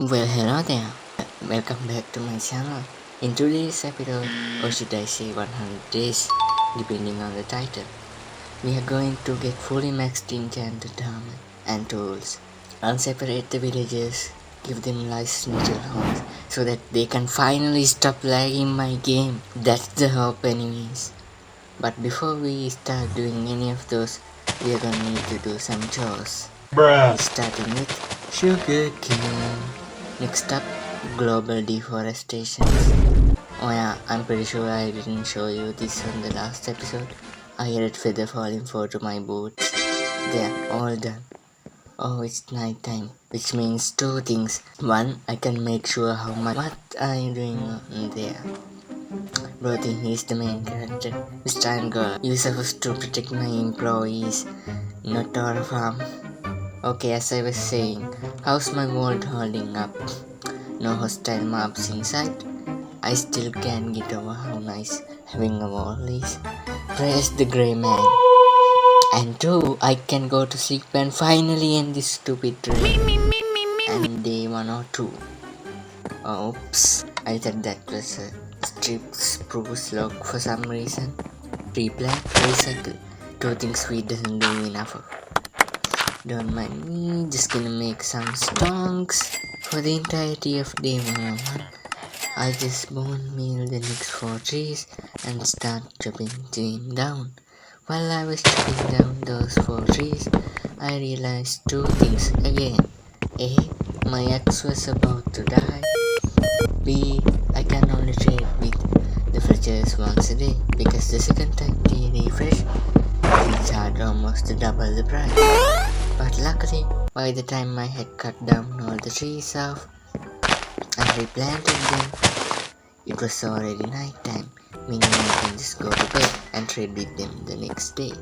Well, hello there. Welcome back to my channel. In today's episode, or should I say 100 days, depending on the title, we are going to get fully maxed enchanted armor and tools, unseparate the villagers, give them nice little homes so that they can finally stop lagging my game. That's the hope anyways. But before we start doing any of those, we are gonna need to do some chores. Bruh. Starting with sugar cane. Next up, global deforestation. Oh yeah, I'm pretty sure I didn't show you this on the last episode. I had feather falling to my boots. They're all done. Oh, it's night time, which means two things. One, I can make sure how much. What are you doing on there? Brody, he's the main character. Mr. and girl, you're supposed to protect my employees, not our farm. Okay, as I was saying, how's my world holding up? No hostile mobs inside? I still can't get over how nice having a wall is. Praise the grey man. And two, I can go to sleep and finally end this stupid rain. And day 102. Oops, I thought that was a strip spruce log for some reason. Replant, recycle. Two things we doesn't do enough of. Don't mind me, just gonna make some stonks for the entirety of day 101. I just bone meal the next 4 trees and start chopping them down. While I was chopping down those 4 trees, I realized two things again. A. My axe was about to die. B. I can only trade with the fletchers once a day because the second time they refresh, they charge almost double the price. But luckily, by the time I had cut down all the trees off and replanted them, it was already night time, meaning I can just go to bed and trade with them the next day.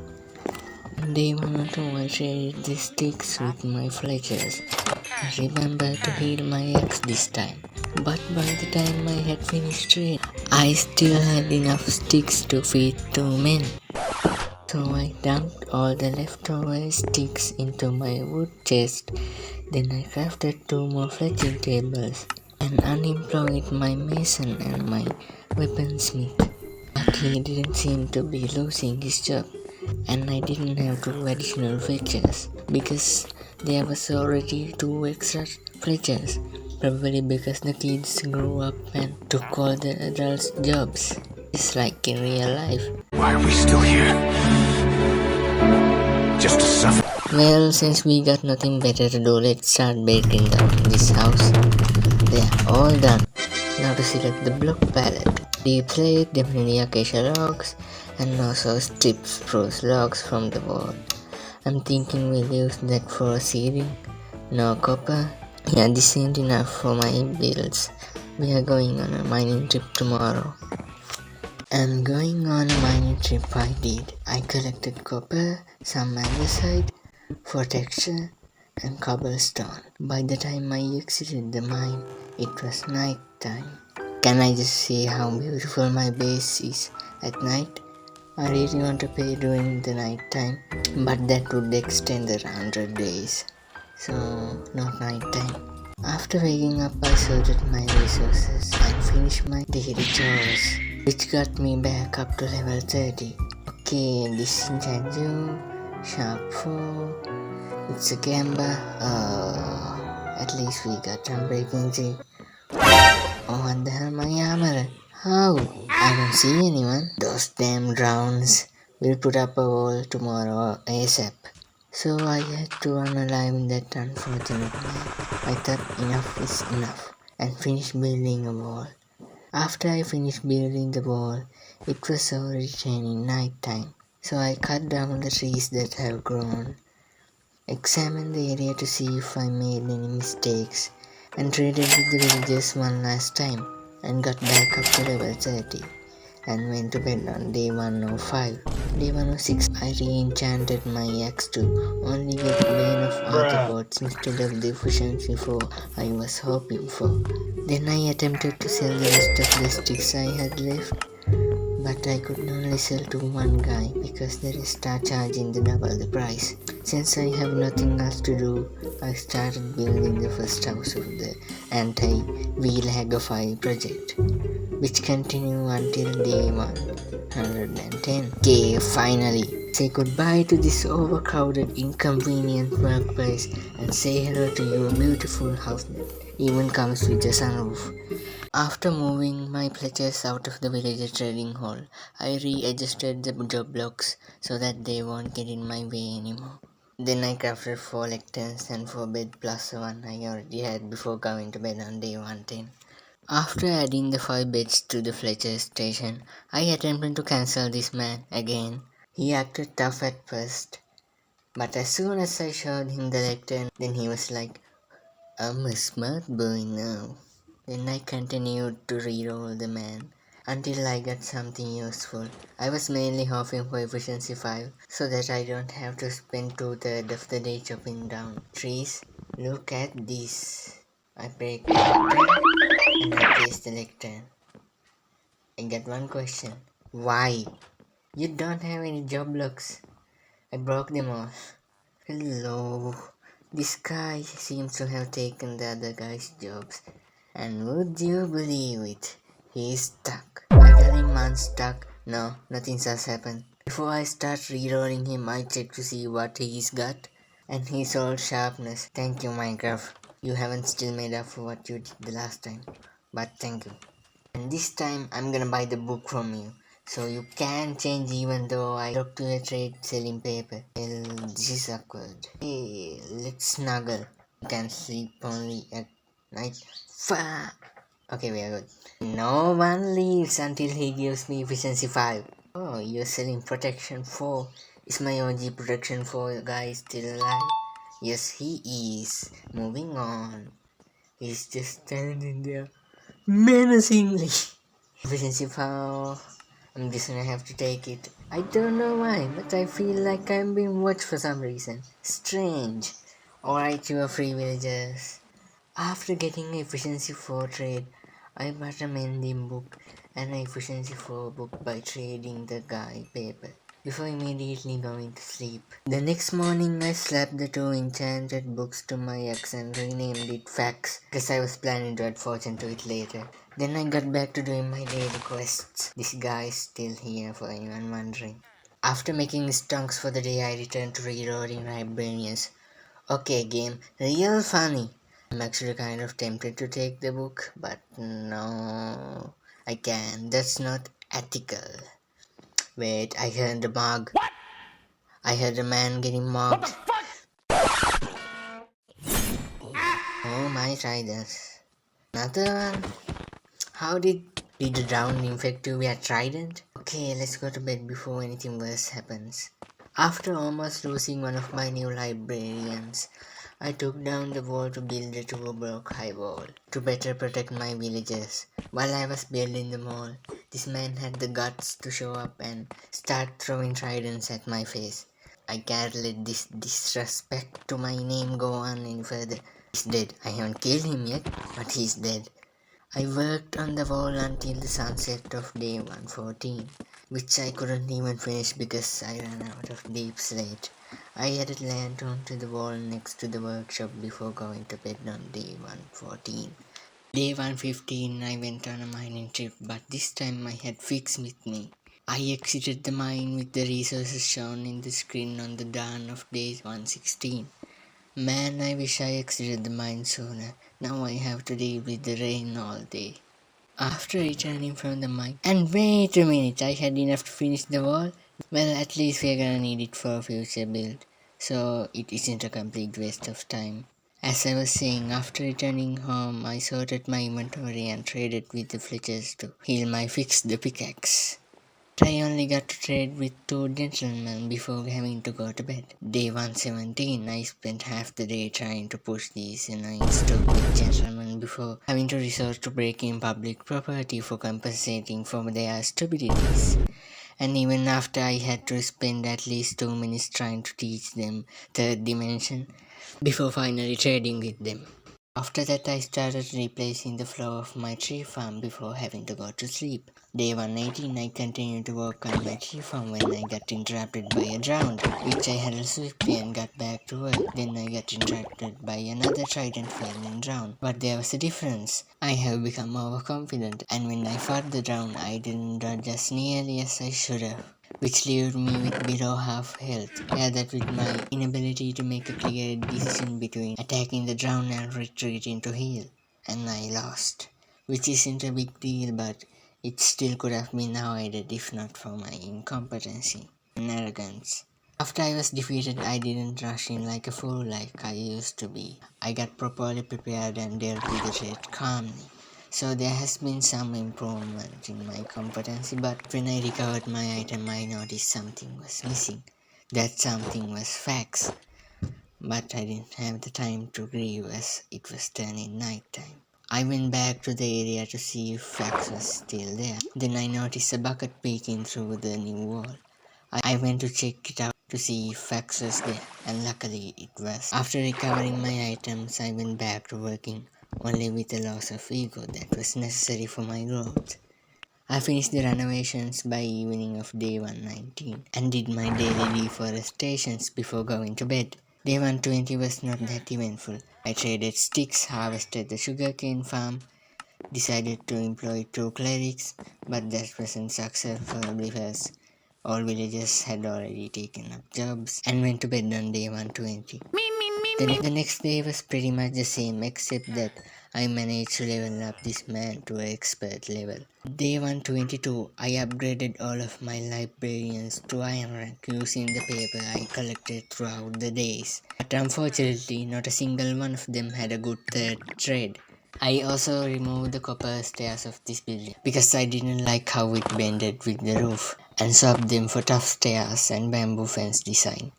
Day 102, I traded the sticks with my fletchers. I remembered to heal my axe this time. But by the time I had finished trade, I still had enough sticks to feed 2 men. So I dumped all the leftover sticks into my wood chest. Then I crafted 2 more fletching tables and unemployed my mason and my weaponsmith. But he didn't seem to be losing his job, and I didn't have 2 additional fletchers because there was already 2 extra fletchers. Probably because the kids grew up and took all the adults' jobs. It's like in real life. Why are we still here? Just to suffer. Well, since we got nothing better to do, let's start breaking down this house. They are all done. Now to select the block palette. Deep slate, definitely acacia logs, and also strip spruce logs from the wall. I'm thinking we'll use that for seeding. No copper. Yeah, this ain't enough for my builds. We are going on a mining trip tomorrow. I'm going on a mining trip I did. I collected copper, some andesite for texture, and cobblestone. By the time I exited the mine, it was night time. Can I just see how beautiful my base is at night? I really want to pay during the night time, but that would extend the 100 days. So, not night time. After waking up, I sorted my resources and finished my daily chores, which got me back up to level 30. Okay, disenchant you, sharp 4, it's a gamba. At least we got unbreaking 3. Oh, what the hell, my armor? How? I don't see anyone. Those damn drowns. We'll put up a wall tomorrow ASAP. So I had to unalive that unfortunate man. I thought enough is enough and finished building a wall. After I finished building the wall, it was already turning night time. So I cut down the trees that have grown, examined the area to see if I made any mistakes, and traded with the villagers one last time, and got back up to level 30, and went to bed on day 105. Day 106, I re-enchanted my axe to only get Bane of Arthropods instead of the efficiency 4 I was hoping for. Then I attempted to sell the rest of the sticks I had left, but I could only sell to one guy because the rest are charging the double the price. Since I have nothing else to do, I started building the first house of the anti-Wheelhagger project, which continued until day 110. Okay, finally, say goodbye to this overcrowded, inconvenient workplace and say hello to your beautiful house that even comes with a sunroof. After moving my pledges out of the village trading hall, I readjusted the job blocks so that they won't get in my way anymore. Then I crafted 4 lecterns and 4 bed plus one I already had before going to bed on day 110. After adding the 5 beds to the Fletcher station, I attempted to cancel this man again. He acted tough at first, but as soon as I showed him the lectern, then he was like, I'm a smart boy now. Then I continued to re-roll the man until I got something useful. I was mainly hoping for efficiency 5 so that I don't have to spend 2/3 of the day chopping down trees. Look at this. I break the lectern and I place the lectern. I get one question. Why? You don't have any job blocks. I broke them all. Hello. This guy seems to have taken the other guy's jobs. And would you believe it? He's stuck. I got him unstuck. No, nothing has happened. Before I start rerolling him, I check to see what he's got. And he's all sharpness. Thank you, Minecraft. You haven't still made up for what you did the last time. But thank you. And this time I'm gonna buy the book from you. So you can change even though I talk to a trade selling paper. Well, this is awkward. Hey, let's snuggle. You can sleep only at night. Okay, we are good. No one leaves until he gives me efficiency 5. Oh, you're selling protection 4. Is my OG protection 4 guy still alive? Yes, he is. Moving on. He's just standing there menacingly. Efficiency 4. I'm just gonna have to take it. I don't know why, but I feel like I'm being watched for some reason. Strange. Alright, you are free villagers. After getting efficiency 4 trade, I bought a mending book and an efficiency 4 book by trading the guy paper before immediately going to sleep. The next morning I slapped the 2 enchanted books to my ex and renamed it Facts because I was planning to add fortune to it later. Then I got back to doing my daily quests. This guy is still here for anyone wondering. After making his tongues for the day, I returned to reloading librarians. Okay, game, real funny. I'm actually kind of tempted to take the book, but no, I can't. That's not ethical. Wait, I heard the mug. What? I heard a man getting mugged. Oh my tridents. Another one? How did the drowned infect you via trident? Okay, let's go to bed before anything worse happens. After almost losing one of my new librarians, I took down the wall to build a 2 block high wall to better protect my villagers. While I was building the wall, this man had the guts to show up and start throwing tridents at my face. I can't let this disrespect to my name go on any further. He's dead. I haven't killed him yet, but he's dead. I worked on the wall until the sunset of day 114, which I couldn't even finish because I ran out of deep slate. I added lantern to the wall next to the workshop before going to bed on day 114. Day 115 I went on a mining trip, but this time I had Fix with me. I exited the mine with the resources shown in the screen on the dawn of day 116. Man, I wish I exited the mine sooner. Now I have to deal with the rain all day. After returning from the mine, and wait a minute, I had enough to finish the wall? Well, at least we're gonna need it for a future build, so it isn't a complete waste of time. As I was saying, after returning home, I sorted my inventory and traded with the Fletchers to heal my fix the pickaxe. I only got to trade with 2 gentlemen before having to go to bed. Day 117, I spent half the day trying to push these annoying stupid gentlemen before having to resort to breaking public property for compensating for their stupidities. And even after I had to spend at least 2 minutes trying to teach them third dimension before finally trading with them. After that, I started replacing the floor of my tree farm before having to go to sleep. Day 118, I continued to work on my tree farm when I got interrupted by a drowned, which I handled swiftly and got back to work. Then I got interrupted by another trident failing drown. But there was a difference. I have become overconfident, and when I fought the drown, I didn't dodge as nearly as I should have, which left me with below half health. Yeah, that with my inability to make a clear decision between attacking the drown and retreating to heal, and I lost. Which isn't a big deal, but it still could have been avoided if not for my incompetency and arrogance. After I was defeated, I didn't rush in like a fool like I used to be. I got properly prepared and dealt with the threat calmly. So there has been some improvement in my competency, but when I recovered my item, I noticed something was missing. That something was facts, but I didn't have the time to grieve as it was turning night time. I went back to the area to see if Fax was still there. Then I noticed a bucket peeking through the new wall. I went to check it out to see if Fax was there, and luckily it was. After recovering my items, I went back to working, only with a loss of ego that was necessary for my growth. I finished the renovations by evening of day 119 and did my daily deforestations before going to bed. Day 120 was not that eventful. I traded sticks, harvested the sugarcane farm, decided to employ 2 clerics, but that wasn't successful because all villagers had already taken up jobs and went to bed on day 120. The next day was pretty much the same except that I managed to level up this man to expert level. Day 122, I upgraded all of my librarians to iron rank using the paper I collected throughout the days. But unfortunately, not a single one of them had a good third trade. I also removed the copper stairs of this building because I didn't like how it blended with the roof and swapped them for tough stairs and bamboo fence design.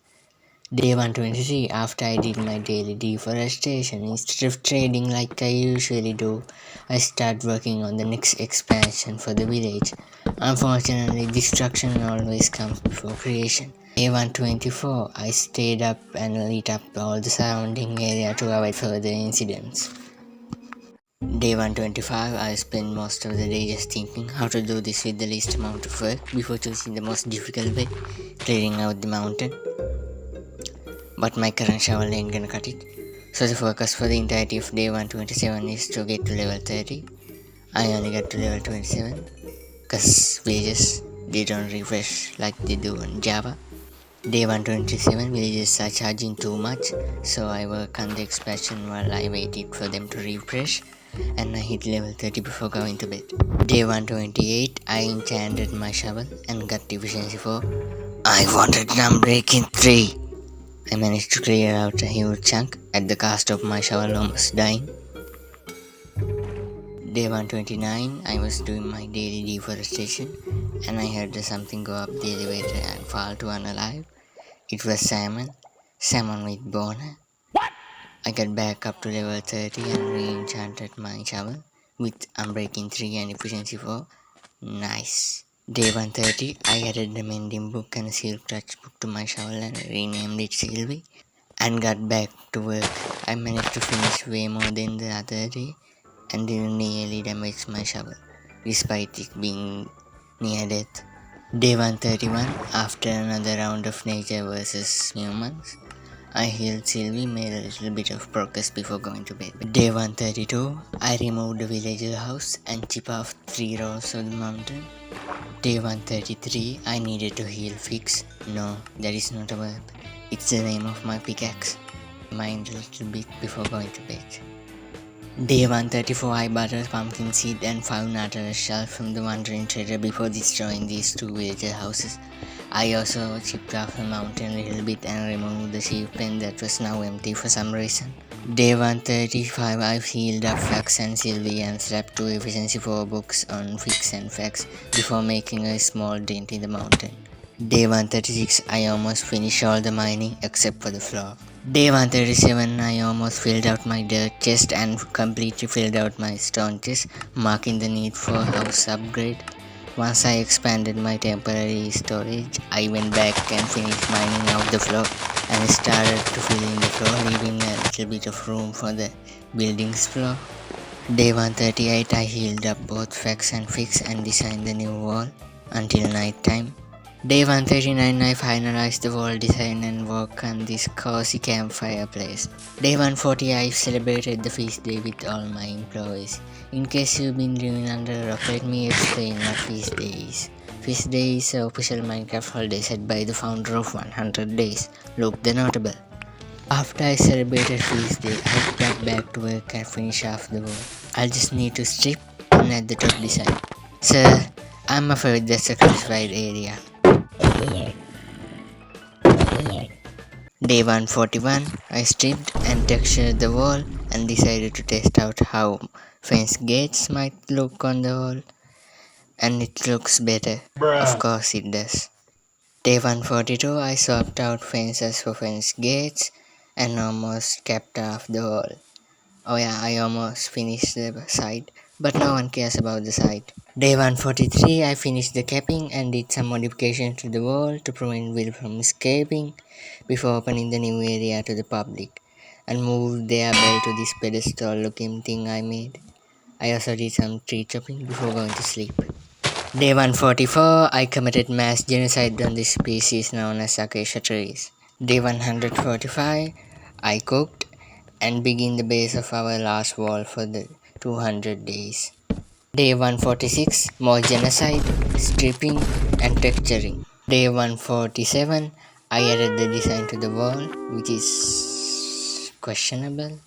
Day 123, after I did my daily deforestation, instead of trading like I usually do, I start working on the next expansion for the village. Unfortunately, destruction always comes before creation. Day 124, I stayed up and lit up all the surrounding area to avoid further incidents. Day 125, I spent most of the day just thinking how to do this with the least amount of work before choosing the most difficult way, clearing out the mountain. But my current shovel ain't gonna cut it. So the focus for the entirety of day 127 is to get to level 30. I only got to level 27 because villages they don't refresh like they do on Java. Day 127 villages are charging too much, so I work on the expansion while I waited for them to refresh, and I hit level 30 before going to bed. Day 128 I enchanted my shovel and got efficiency 4. I wanted unbreaking 3. I managed to clear out a huge chunk at the cost of my shovel almost dying. Day 129, I was doing my daily deforestation and I heard something go up the elevator and fall to unalive. It was salmon with boner. I got back up to level 30 and re-enchanted my shovel with unbreaking 3 and efficiency 4. Nice. Day 130, I added a mending book and a silk touch book to my shovel and renamed it Sylvie and got back to work. I managed to finish way more than the other day and didn't nearly damage my shovel, despite it being near death. Day 131, after another round of nature versus humans, I healed Sylvie, made a little bit of progress before going to bed. Day 132, I removed the villager house and chipped off 3 rows of the mountain. Day 133, I needed to heal Fix. No, that is not a verb. It's the name of my pickaxe. Mind a little bit before going to bed. Day 134, I buttered pumpkin seed and found another shell from the wandering trader before destroying these 2 villager houses. I also chipped off a mountain a little bit and removed the sheep pen that was now empty for some reason. Day 135, I healed up Fax and Sylvie and slapped 2 efficiency 4 books on Fix and Fax before making a small dent in the mountain. Day 136, I almost finished all the mining except for the floor. Day 137, I almost filled out my dirt chest and completely filled out my stone chest, marking the need for house upgrade. Once I expanded my temporary storage, I went back and finished mining out the floor. and started to fill in the floor, leaving a little bit of room for the building's floor. Day 138, I healed up both facts and fix and designed the new wall until night time. Day 139, I finalized the wall design and work on this cozy campfire place. Day 140, I celebrated the feast day with all my employees. In case you've been living under a rock, let me explain what feast day is. Feast day is an official Minecraft holiday set by the founder of 100 Days, Luke the Notable. After I celebrated feast day, I got back to work and finished off the wall. I'll just need to strip and add the top design. Sir, I'm afraid that's a classified area. Day 141, I stripped and textured the wall and decided to test out how fence gates might look on the wall. And it looks better. Of course it does. Day 142, I swapped out fences for fence gates and almost capped off the wall. Oh yeah, I almost finished the side, but no one cares about the side. Day 143, I finished the capping and did some modifications to the wall to prevent Will from escaping before opening the new area to the public, and moved their bell to this pedestal looking thing I made. I also did some tree chopping before going to sleep. Day 144, I committed mass genocide on this species known as acacia trees. Day 145, I cooked and began the base of our last wall for the 200 days. Day 146, more genocide, stripping and texturing. Day 147, I added the design to the wall, which is questionable,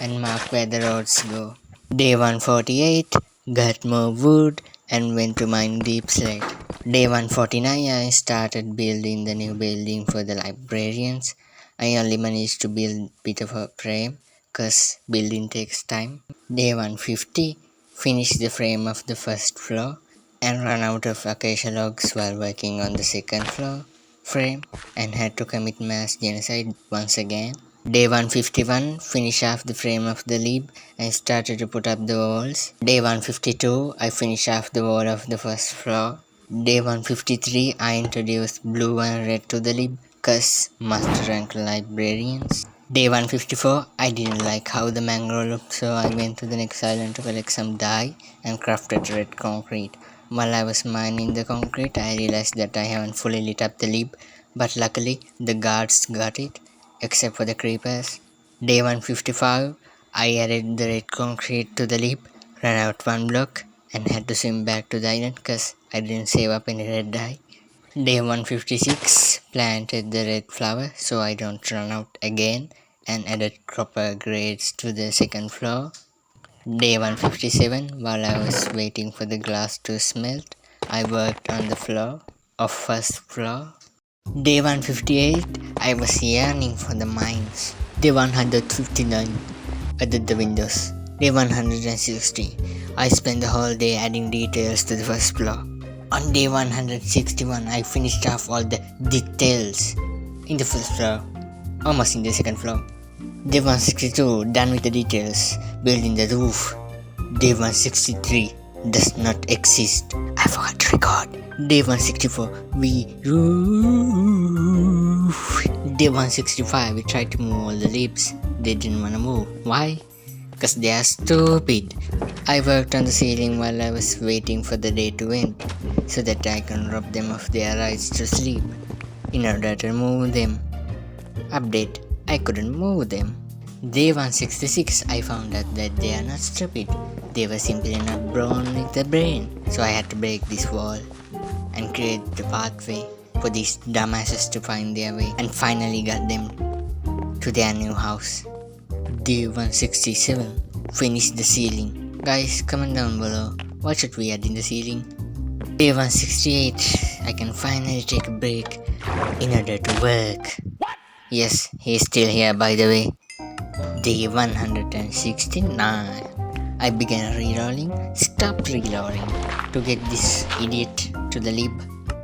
and marked where the roads go. Day 148, got more wood and went to mine deep slate. Day 149, I started building the new building for the librarians. I only managed to build a bit of a frame, cause building takes time. Day 150, finished the frame of the first floor and ran out of acacia logs while working on the second floor frame and had to commit mass genocide once again. Day 151, finish off the frame of the lib and started to put up the walls. Day 152, I finished off the wall of the first floor. Day 153, I introduced blue and red to the lib, cause master rank librarians. Day 154, I didn't like how the mangrove looked, so I went to the next island to collect some dye and crafted red concrete. While I was mining the concrete, I realized that I haven't fully lit up the lib, but luckily the guards got it, except for the creepers. Day 155, I added the red concrete to the lib, ran out one block, and had to swim back to the island cause I didn't save up any red dye. Day 156, planted the red flower so I don't run out again and added proper grades to the second floor. Day 157, while I was waiting for the glass to smelt, I worked on the floor of first floor. Day 158, I was yearning for the mines. Day 159, I did the windows. Day 160, I spent the whole day adding details to the first floor. On day 161, I finished off all the details in the first floor, almost in the second floor. Day 162, done with the details, building the roof. Day 163, does not exist. I forgot to record. Day 164, we roof. Day 165, we tried to move all the leaves. They didn't want to move. Why? Because they are stupid. I worked on the ceiling while I was waiting for the day to end, so that I can rob them of their rights to sleep, in order to move them. Update, I couldn't move them. Day 166, I found out that they are not stupid. They were simply not born with a brain, so I had to break this wall and create the pathway for these dumbasses to find their way, and finally got them to their new house. Day 167, finish the ceiling. Guys, comment down below, what should we add in the ceiling? Day 168, I can finally take a break in order to work. Yes, he's still here by the way. Day 169, I began rerolling, stopped rerolling to get this idiot to the lib,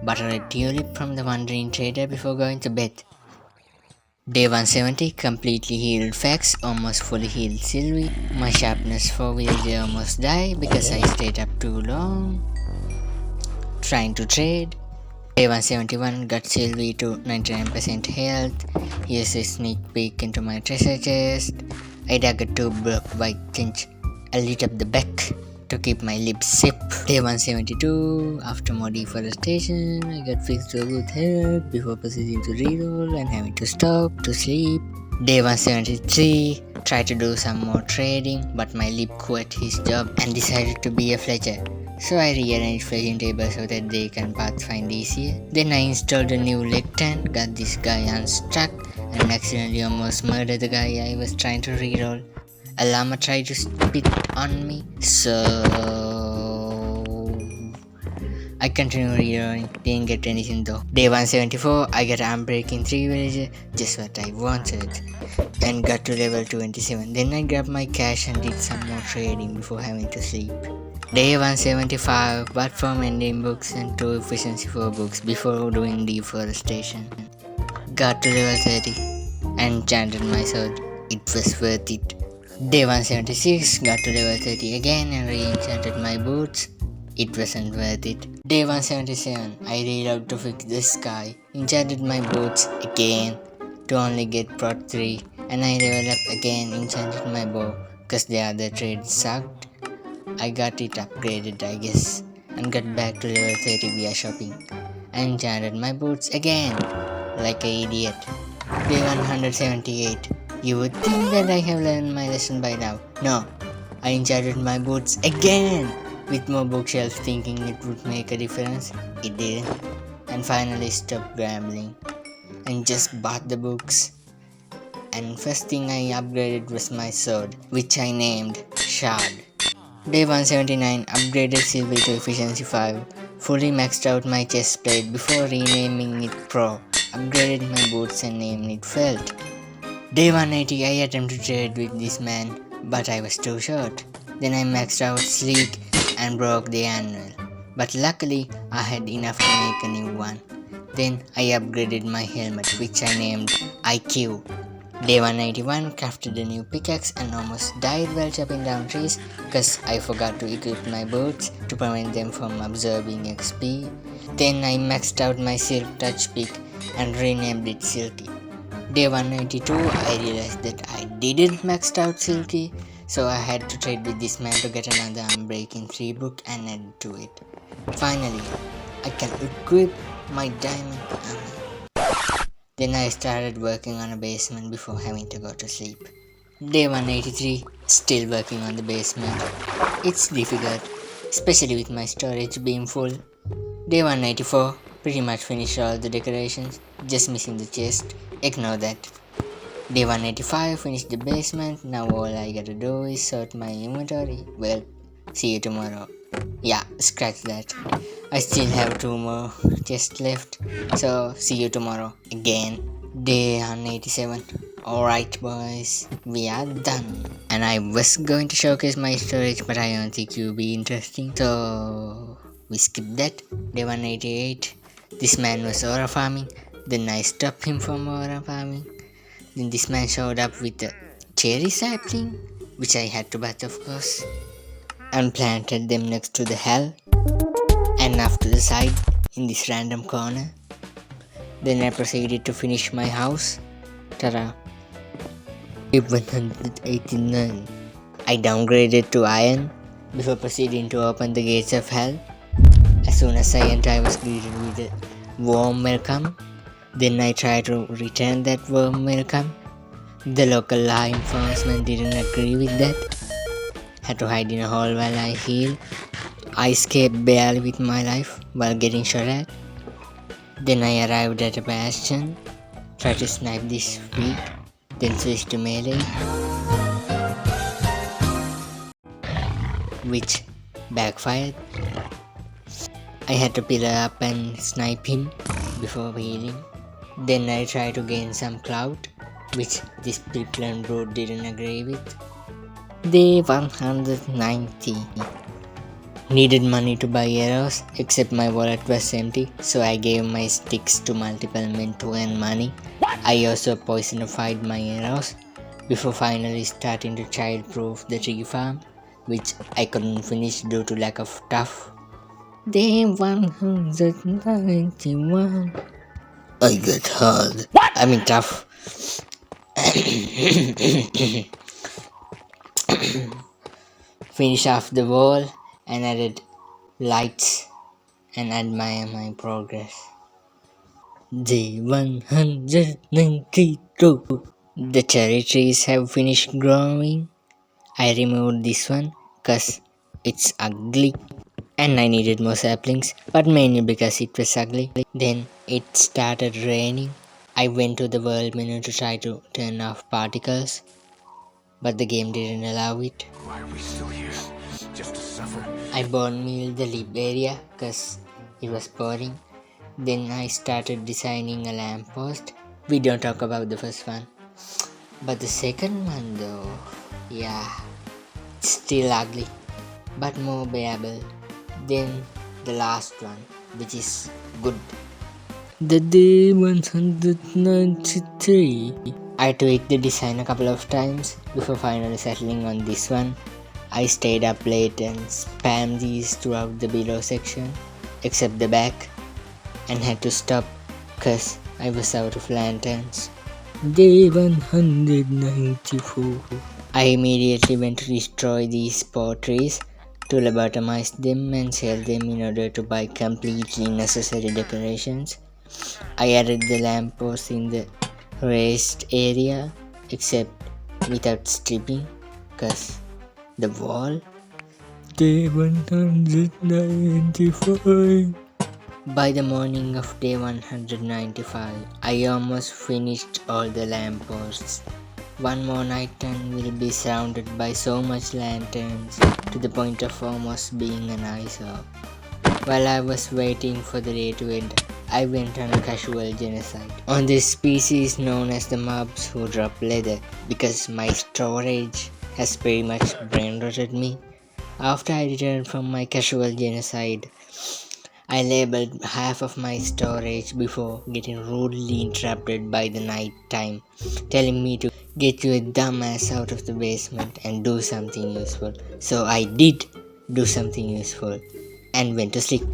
butter a tulip from the wandering trader before going to bed. Day 170, completely healed Fax, almost fully healed Sylvie. My sharpness for villager almost died because I stayed up too long trying to trade. Day 171 got Sylvie to 99% health. Here's a sneak peek into my treasure chest. I dug a 2-block white clinch. I lit up the back to keep my lips zip. Day 172, after more deforestation, I got fixed to a good health before proceeding to reroll and having to stop to sleep. Day 173, tried to do some more trading, but my lip quit his job and decided to be a fletcher. So I rearranged fletching tables so that they can pathfind easier. Then I installed a new lectern, got this guy unstuck, and accidentally almost murdered the guy I was trying to reroll. A llama tried to spit on me, so I continued rerolling, didn't get anything though. Day 174, I got Unbreaking 3 villager, just what I wanted, and got to level 27. Then I grabbed my cash and did some more trading before having to sleep. Day 175, platform ending books and 2 efficiency 4 books before doing deforestation. Got to level 30 and enchanted my sword. It was worth it. Day 176, got to level 30 again and re-enchanted my boots. It wasn't worth it. Day 177, I reloaded to fix the sky, enchanted my boots again to only get prot 3, and I leveled up again, enchanted my bow cause the other trade sucked. I got it upgraded I guess, and got back to level 30 via shopping. I enchanted my boots again, like an idiot. Day 178. You would think that I have learned my lesson by now. No, I enchanted my boots again! With more bookshelves thinking it would make a difference. It didn't. And finally stopped gambling and just bought the books. And first thing I upgraded was my sword, which I named Shard. Day 179, upgraded Silver to efficiency 5, fully maxed out my chest plate before renaming it Pro, upgraded my boots and named it Felt. Day 180, I attempted to trade with this man, but I was too short. Then I maxed out Sleek and broke the annual, but luckily I had enough to make a new one. Then I upgraded my helmet, which I named IQ. Day 181, crafted a new pickaxe and almost died while chopping down trees because I forgot to equip my boots to prevent them from absorbing XP. Then I maxed out my silk touch pick and renamed it Silky. Day 192, I realized that I didn't max out Silky, so I had to trade with this man to get another Unbreaking 3 book and add to it. Finally, I can equip my diamond armor. Then I started working on a basement before having to go to sleep. Day 183, still working on the basement. It's difficult, especially with my storage being full. Day 194, pretty much finished all the decorations, just missing the chest, ignore that. Day 185, finished the basement, now all I gotta do is sort my inventory. Well, see you tomorrow. Yeah, scratch that. I still have 2 more chests left, so see you tomorrow again. Day 187. Alright boys, we are done. And I was going to showcase my storage, but I don't think you'll be interesting, so we skip that. Day 188. This man was aura farming, then I stopped him from aura farming. Then this man showed up with a cherry sapling, which I had to bat of course, and planted them next to the hell and off to the side in this random corner. Then I proceeded to finish my house. Ta-da. Day 189. I downgraded to iron before proceeding to open the gates of hell. As soon as I entered, I was greeted with a warm welcome. Then I tried to return that warm welcome. The local law enforcement didn't agree with that. Had to hide in a hole while I healed. I escaped barely with my life while getting shot at. Then I arrived at a bastion, tried to snipe this weak, then switched to melee, which backfired. I had to pillar up and snipe him before healing. Then I tried to gain some clout, which this Pickland brute didn't agree with. Day 190. Needed money to buy arrows, except my wallet was empty, so I gave my sticks to multiple men to earn money. I also poisonified my arrows before finally starting to childproof the tree farm, which I couldn't finish due to lack of stuff. Day 191. I got hard. I mean tough. Finish off the wall and added lights and admire my progress. Day 192. The cherry trees have finished growing. I removed this one cause it's ugly and I needed more saplings, but mainly because it was ugly. Then it started raining. I went to the world menu to try to turn off particles, but the game didn't allow it. Why are we still here? Just to suffer? I bone mealed the lip area cause it was boring. Then I started designing a lamppost. We don't talk about the first one. But the second one though, yeah, it's still ugly, but more bearable. Then the last one, which is good. The day 193. I tweaked the design a couple of times before finally settling on this one. I stayed up late and spammed these throughout the below section, except the back, and had to stop cause I was out of lanterns. Day 194. I immediately went to destroy these potteries to lobotomize them and sell them in order to buy completely necessary decorations. I added the lamppost in the raised area except without stripping cause the wall. Day 195. By the morning of day 195, I almost finished all the lampposts. One more night and we'll be surrounded by so much lanterns to the point of almost being an eyesore. While I was waiting for the day to end, I went on a casual genocide on this species known as the mobs who drop leather because my storage has pretty much brain rotted me. After I returned from my casual genocide, I labeled half of my storage before getting rudely interrupted by the night time, telling me to get your dumb ass out of the basement and do something useful. So I did do something useful and went to sleep.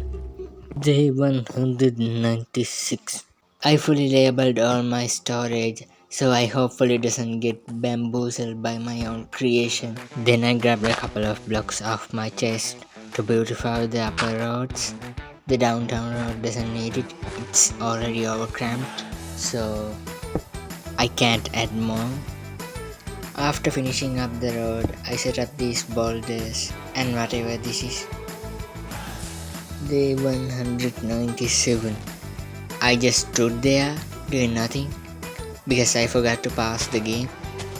Day 196. I fully labeled all my storage so I hopefully doesn't get bamboozled by my own creation. Then I grabbed a couple of blocks off my chest to beautify the upper roads. The downtown road doesn't need it, it's already overcramped, so I can't add more. After finishing up the road, I set up these boulders and whatever this is. Day 197. I just stood there doing nothing because I forgot to pass the game.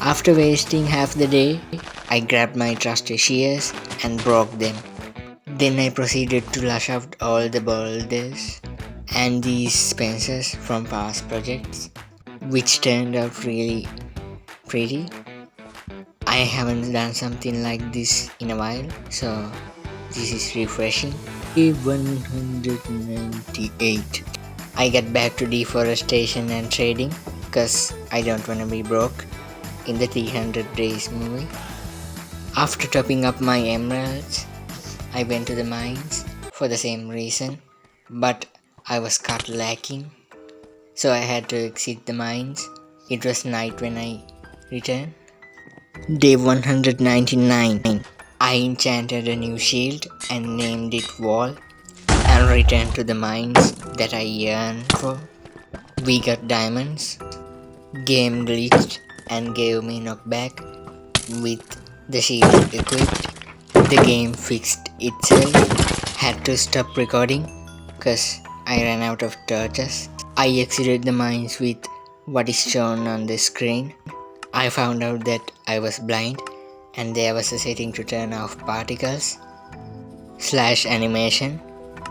After wasting half the day, I grabbed my trusty shears and broke them. Then I proceeded to lash out all the boulders and these spencers from past projects, which turned out really pretty. I haven't done something like this in a while, so this is refreshing. Day 198. I got back to deforestation and trading because I don't want to be broke in the 300 days movie. After topping up my emeralds, I went to the mines for the same reason, but I was caught lacking, so I had to exit the mines. It was night when I returned. Day 199. I enchanted a new shield and named it Wall and returned to the mines that I yearned for. We got diamonds. Game glitched and gave me knockback with the shield equipped. The game fixed itself. Had to stop recording cause I ran out of torches. I exited the mines with what is shown on the screen. I found out that I was blind and there was a setting to turn off particles / animation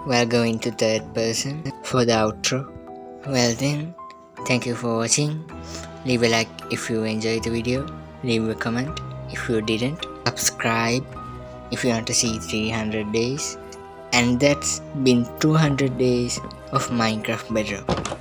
while going to third person for the outro. Well then, thank you for watching. Leave a like if you enjoyed the video. Leave a comment if you didn't. Subscribe if you want to see 300 days. And that's been 200 days of Minecraft Bedrock.